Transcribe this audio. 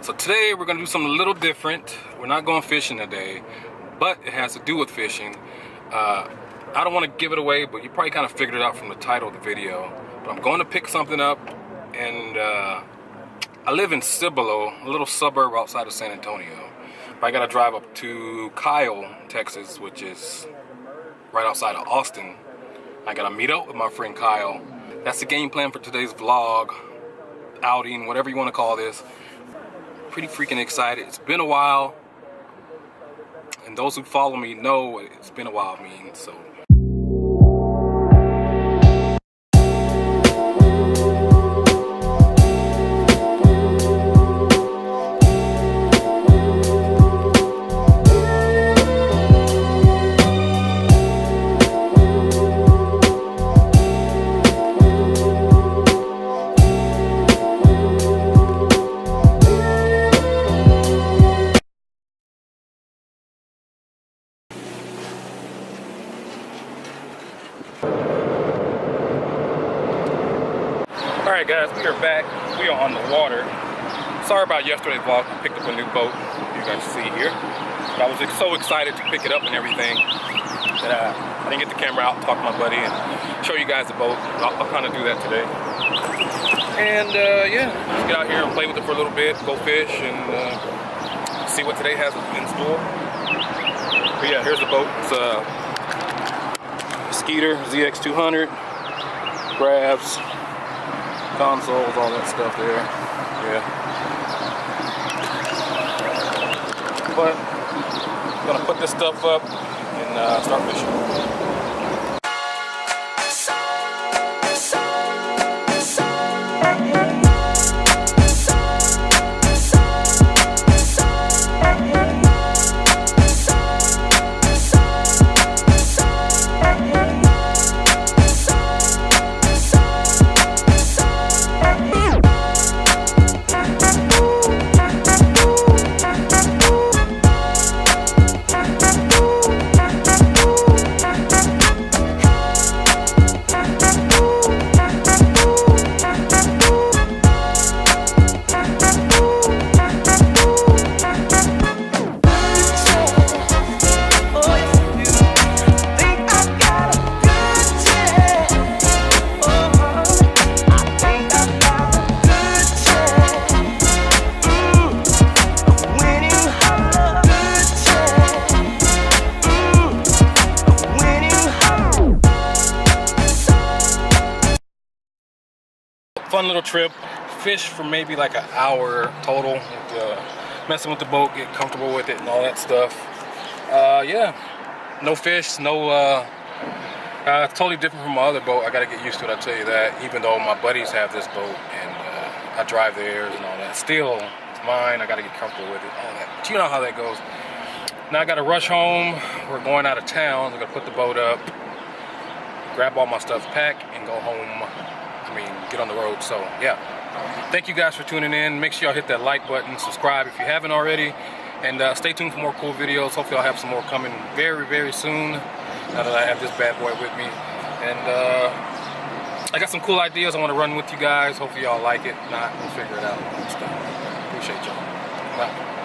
So today we're gonna do something a little different. We're not going fishing today, but it has to do with fishing. I don't want to give it away, but you probably kind of figured it out from the title of the video. But I'm going to pick something up, and I live in Cibolo, a little suburb outside of San Antonio. But I gotta drive up to Kyle, Texas, which is right outside of Austin. I gotta meet up with my friend Kyle. That's the game plan for today's vlog, outing, whatever you want to call this. Pretty freaking excited. It's been a while, and those who follow me know what it's been a while means. So alright guys, we are back. We are on the water. Sorry about yesterday's vlog. I picked up a new boat, you guys see here. But I was so excited to pick it up and everything that I didn't get the camera out and talk to my buddy and show you guys the boat. I'll kind of do that today. And yeah, let's get out here and play with it for a little bit, go fish, and see what today has in store. But yeah, here's the boat. It's a Skeeter ZX200, grabs, consoles, all that stuff there. Yeah. But I'm gonna put this stuff up and start fishing. Fun little trip. Fish for maybe like an hour total. Messing with the boat, get comfortable with it and all that stuff. Yeah, no fish, no. It's totally different from my other boat. I gotta get used to it, I'll tell you that. Even though my buddies have this boat and I drive theirs and all that. Still, it's mine. I gotta get comfortable with it, all that. But you know how that goes. Now I gotta rush home. We're going out of town. I'm gonna put the boat up, grab all my stuff, pack, and go home. Get on the road. So yeah, thank you guys for tuning in. Make sure y'all hit that like button, subscribe if you haven't already, and stay tuned for more cool videos. Hopefully I'll have some more coming very soon, now that I have this bad boy with me. And I got some cool ideas I want to run with you guys. Hopefully y'all like it. If not, we'll figure it out. Appreciate y'all. Bye.